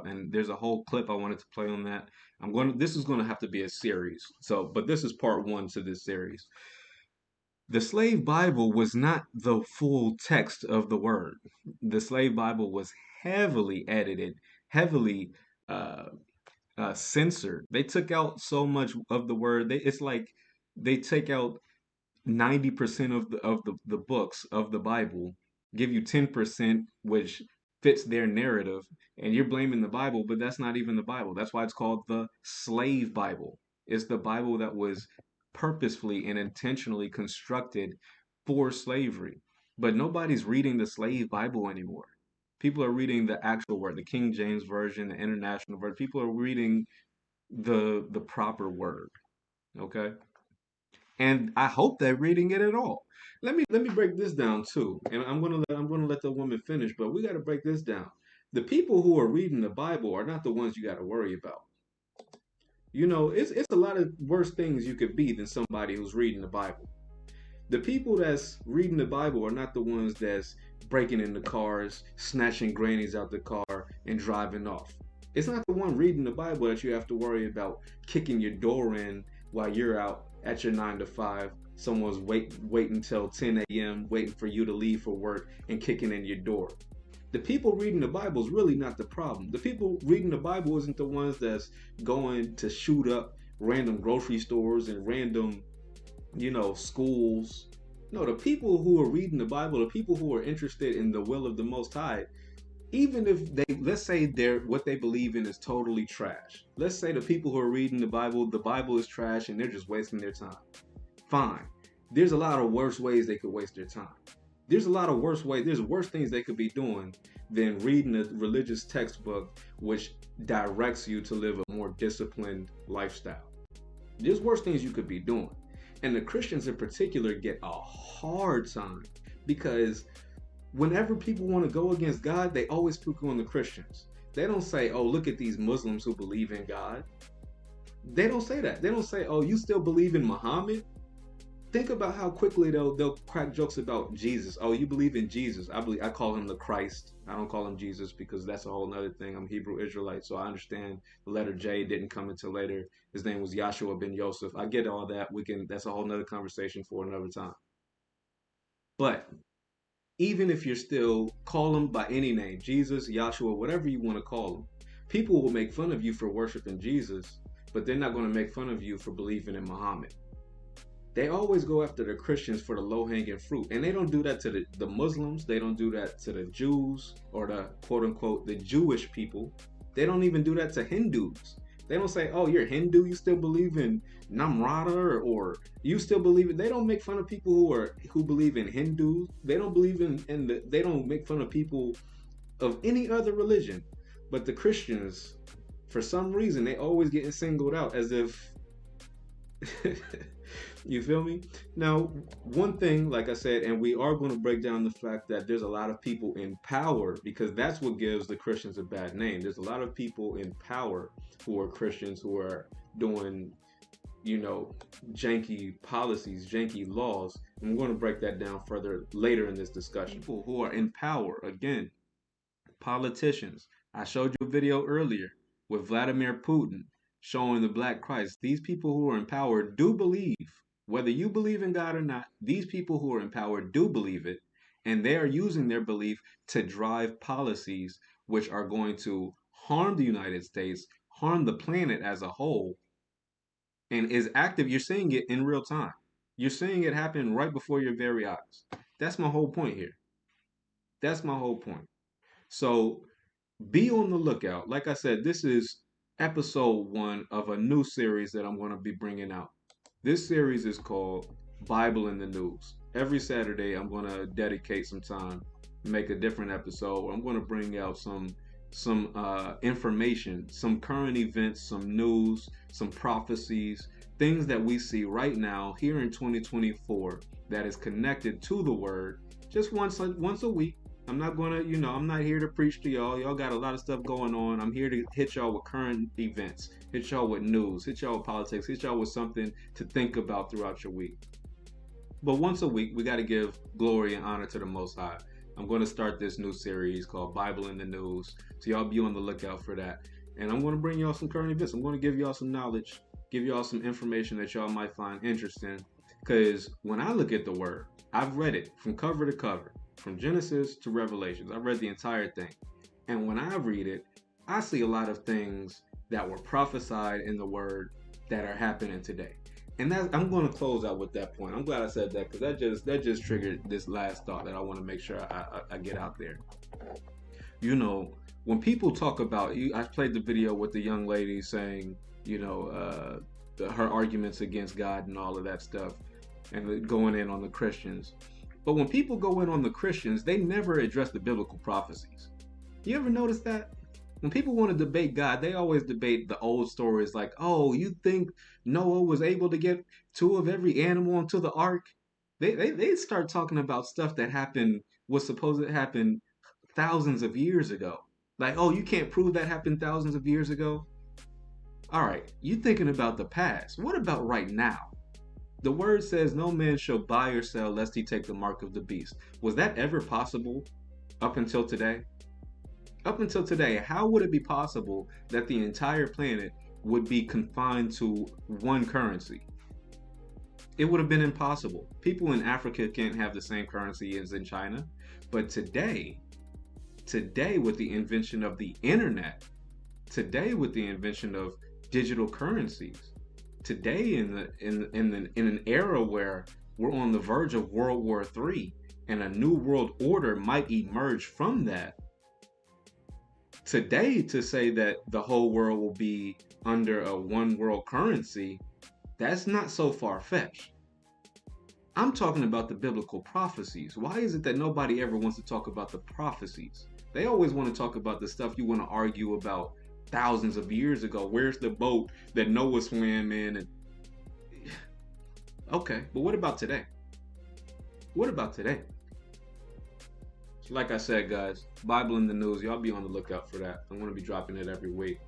out, and there's a whole clip I wanted to play on that. This is gonna have to be a series. So, but this is part one to this series. The slave Bible was not the full text of the word. The slave Bible was heavily edited, heavily uh, censored. They took out so much of the word. It's like they take out 90% of the books of the Bible, give you 10%, which fits their narrative, and you're blaming the Bible, but that's not even the Bible. That's why it's called the slave Bible. It's the Bible that was purposefully and intentionally constructed for slavery. But nobody's reading the slave Bible anymore. People are reading the actual word, the King James Version, the International Version. People are reading the proper word. Okay? And I hope they're reading it at all. Let me break this down too, and I'm gonna let the woman finish, but we got to break this down. The people who are reading the Bible are not the ones you got to worry about. You know, it's a lot of worse things you could be than somebody who's reading the Bible. The people that's reading the Bible are not the ones that's breaking into cars, snatching grannies out the car, and driving off. It's not the one reading the Bible that you have to worry about kicking your door in while you're out at your 9 to 5. Someone's waiting till 10 a.m. waiting for you to leave for work and kicking in your door. The people reading the Bible is really not the problem. The people reading the Bible isn't the ones that's going to shoot up random grocery stores and random, schools. No, the people who are reading the Bible, the people who are interested in the will of the Most High, even if let's say what they believe in is totally trash. Let's say the people who are reading the Bible is trash and they're just wasting their time. Fine. There's a lot of worse ways they could waste their time. There's worse things they could be doing than reading a religious textbook which directs you to live a more disciplined lifestyle. There's worse things you could be doing. And the Christians in particular get a hard time because whenever people want to go against God, they always pick on the Christians. They don't say, oh, look at these Muslims who believe in God. They don't say that. They don't say, oh, you still believe in Muhammad? Think about how quickly they'll crack jokes about Jesus. Oh, you believe in Jesus. I call him the Christ. I don't call him Jesus because that's a whole nother thing. I'm Hebrew Israelite, so I understand the letter J didn't come until later. His name was Yahshua ben Yosef. I get all that. That's a whole nother conversation for another time. But even if you're still call him by any name, Jesus, Yahshua, whatever you want to call him, people will make fun of you for worshiping Jesus, but they're not going to make fun of you for believing in Muhammad. They always go after the Christians for the low-hanging fruit. And they don't do that to the Muslims. They don't do that to the Jews or the quote-unquote the Jewish people. They don't even do that to Hindus. They don't say, oh, you're Hindu, you still believe in Namrata or you still believe in. They don't make fun of people who believe in Hindus. They don't believe they don't make fun of people of any other religion. But the Christians, for some reason, they always getting singled out as if you feel me? Now, one thing, like I said, and we are going to break down the fact that there's a lot of people in power because that's what gives the Christians a bad name. There's a lot of people in power who are Christians who are doing, janky policies, janky laws. And we're going to break that down further later in this discussion. People who are in power, again, politicians. I showed you a video earlier with Vladimir Putin showing the Black Christ. These people who are in power do believe, whether you believe in God or not, these people who are in power do believe it, and they are using their belief to drive policies which are going to harm the United States, harm the planet as a whole, and is active. You're seeing it in real time. You're seeing it happen right before your very eyes. That's my whole point here. That's my whole point. So be on the lookout. Like I said, this is episode 1 of a new series that I'm going to be bringing out. This series is called Bible in the News. Every Saturday, I'm going to dedicate some time, make a different episode. I'm going to bring out some information, some current events, some news, some prophecies, things that we see right now here in 2024 that is connected to the Word, just once a week. I'm not going to, I'm not here to preach to y'all. Y'all got a lot of stuff going on. I'm here to hit y'all with current events, hit y'all with news, hit y'all with politics, hit y'all with something to think about throughout your week. But once a week, we got to give glory and honor to the Most High. I'm going to start this new series called Bible in the News. So y'all be on the lookout for that. And I'm going to bring y'all some current events. I'm going to give y'all some knowledge, give y'all some information that y'all might find interesting. Because when I look at the word, I've read it from cover to cover, from Genesis to Revelations. I read the entire thing. And when I read it, I see a lot of things that were prophesied in the word that are happening today. And I'm going to close out with that point. I'm glad I said that, because that just triggered this last thought that I want to make sure I get out there. You know, when people talk about, I played the video with the young lady saying, you know, her arguments against God and all of that stuff, and going in on the Christians. But when people go in on the Christians, they never address the biblical prophecies. You ever notice that? When people want to debate God, they always debate the old stories like, oh, you think Noah was able to get 2 of every animal into the ark? They start talking about stuff that happened, was supposed to happen thousands of years ago. Like, oh, you can't prove that happened thousands of years ago? All right, you thinking about the past. What about right now? The word says no man shall buy or sell lest he take the mark of the beast. Was that ever possible up until today? Up until today, how would it be possible that the entire planet would be confined to one currency? It would have been impossible. People in Africa can't have the same currency as in China. But today with the invention of the internet, today with the invention of digital currencies, today in an era where we're on the verge of World War III and a new world order might emerge from that, today to say that the whole world will be under a one world currency, that's not so far-fetched. I'm talking about the biblical prophecies. Why is it that nobody ever wants to talk about the prophecies? They always want to talk about the stuff you want to argue about thousands of years ago. Where's the boat that Noah swam in? And okay, but what about today? What about today? Like I said, guys, Bible in the News, y'all be on the lookout for that. I'm going to be dropping it every week.